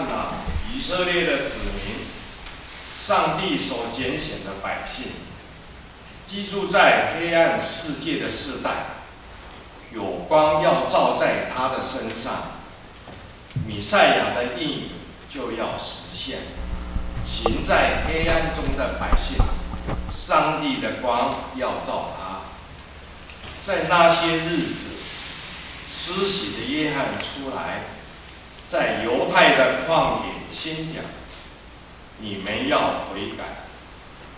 看以色列的子民，上帝所拣选的百姓，居住在黑暗世界的世代，有光要照在他的身上，弥赛亚的应许就要实现。行在黑暗中的百姓，上帝的光要照他。在那些日子，施洗的约翰出来，在犹太的旷野宣讲：你们要悔改，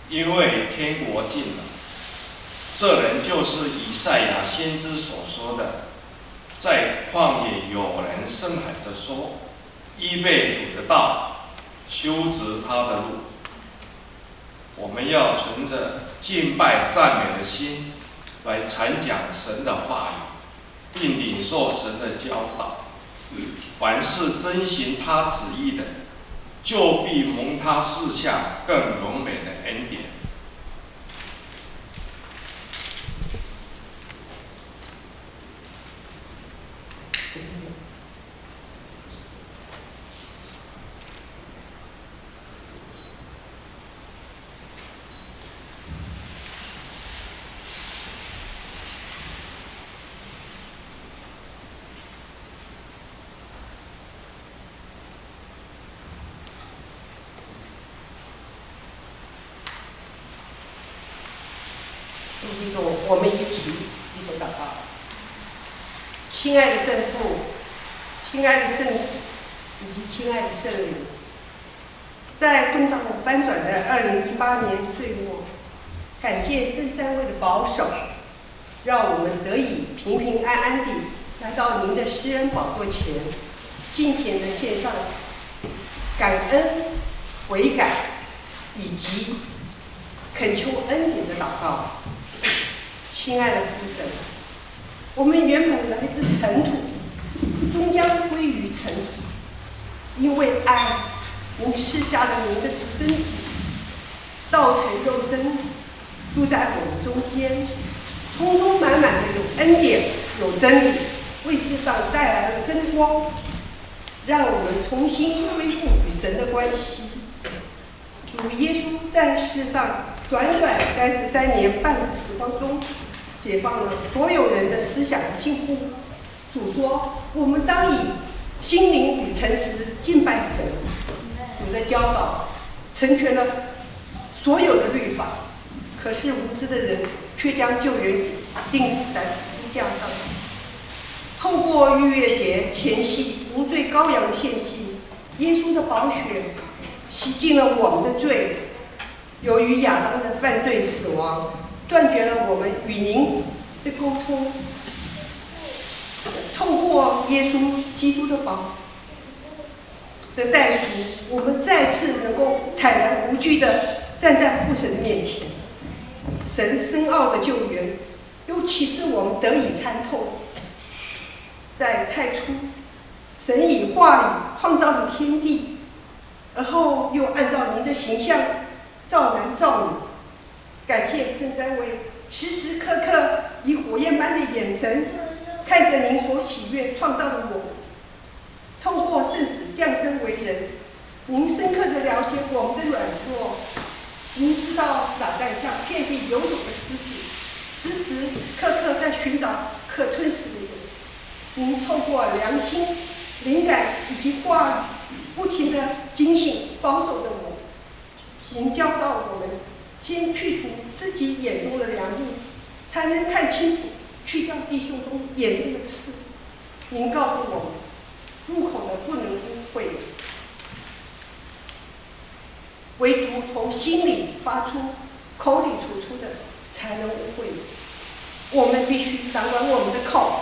因为天国近了。这人就是以赛亚先知所说的，在旷野有人声喊着说：预备主的道，修直他的路。我们要存着敬拜赞美的心来传讲神的话语，并领受神的教导。凡是遵行他旨意的，就必蒙他赐下更荣美的恩典。我们一起一同祷告。亲爱的圣父，亲爱的圣子，以及亲爱的圣灵，在动荡翻转的2018年岁末，感谢圣三位的保守，让我们得以平平安安地来到您的施恩宝座前，敬虔地献上感恩、悔改以及恳求恩典的祷告。亲爱的父神，我们原本来自尘土，终将归于尘土。因为爱，您赐下了您的独生子，道成肉身，住在我们中间，充充满满的有恩典，有真理，为世上带来了真光，让我们重新恢复与神的关系。主耶稣在世上短短33年半的时光中，解放了所有人的思想和禁锢。主说：“我们当以心灵与诚实敬拜神。”主的教导成全了所有的律法，可是无知的人却将救援钉死在十字架上。透过逾越节前夕无罪羔羊的献祭，耶稣的宝血洗净了我们的罪。由于亚当的犯罪死亡，断绝了我们与您的沟通。透过耶稣基督的代赎，我们再次能够坦然无惧地站在父神的面前。神深奥的救援，又启示我们得以参透。在太初，神以话语创造了天地，而后又按照您的形象造男造女。感谢圣三位时时刻刻以火焰般的眼神看着您所喜悦创造的我们。透过圣子降生为人，您深刻地了解我们的软弱。您知道撒旦像遍地游走的狮子，时时刻刻在寻找可吞噬的人。您透过良心、灵感以及话语，不停地警醒保守着我。您教导我们先去除自己眼中的梁木，才能看清楚，去掉弟兄中眼中的刺。您告诉我们，入口的不能污秽，唯独从心里发出、口里吐出的才能污秽。我们必须掌管我们的口，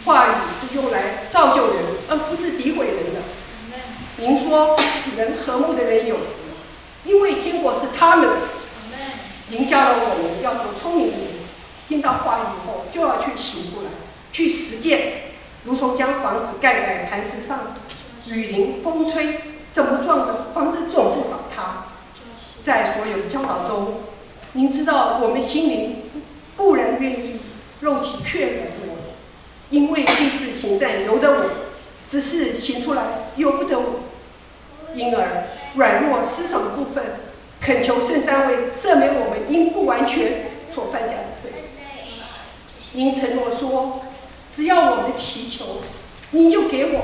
话语是用来造就人，而不是诋毁人的。您说，使人和睦的人有福，因为天国是他们的。您教了我们要做聪明人，听到话语以后就要去行出来，去实践，如同将房子盖在磐石上，雨淋风吹，怎么撞的房子总不倒塌。在所有的教导中，您知道我们心灵固然愿意，肉体却软弱，因为立志行善由得我，只是行出来由不得我。因而软弱失手的部分，恳求圣三位赦免我们因不完全所犯下的罪。您承诺说，只要我们祈求，您就给我们；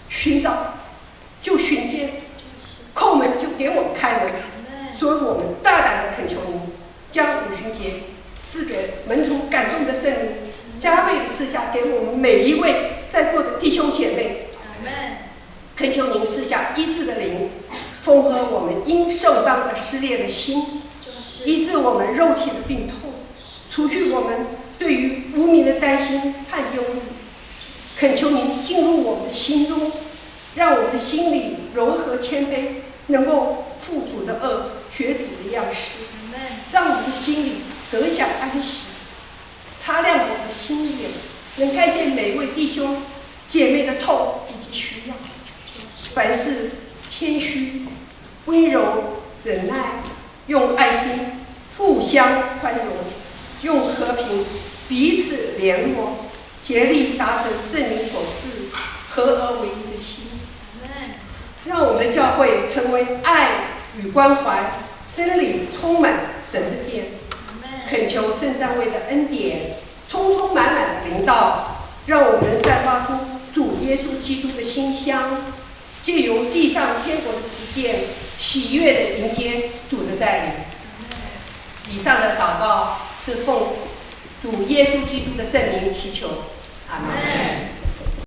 寻找就寻见，叩门就给我们开门。所以我们大胆地恳求您，将五旬节赐给门徒感动的圣灵，加倍的赐下给我们每一位在座的弟兄姐妹。恳求您赐下医治的灵，缝合我们因受伤而撕裂的心，医治我们肉体的病痛，除去我们对于无名的担心和忧虑。恳求您进入我们的心中，让我们的心里柔和谦卑，能够负主的恶，学主的样式，让我们的心里得享安息，擦亮我们的心眼，能看见每位弟兄姐妹的痛以及需要。凡事谦虚、温柔、忍耐，用爱心互相宽容，用和平彼此联络，竭力达成圣灵所赐合而为一的心。让我们的教会成为爱与关怀、真理充满神的殿。恳求圣三位的恩典充充满满的临到，让我们散发出主耶稣基督的馨香，借由地上天国的实践，喜悦的迎接主的带领。以上的祷告是奉主耶稣基督的圣名祈求，阿门。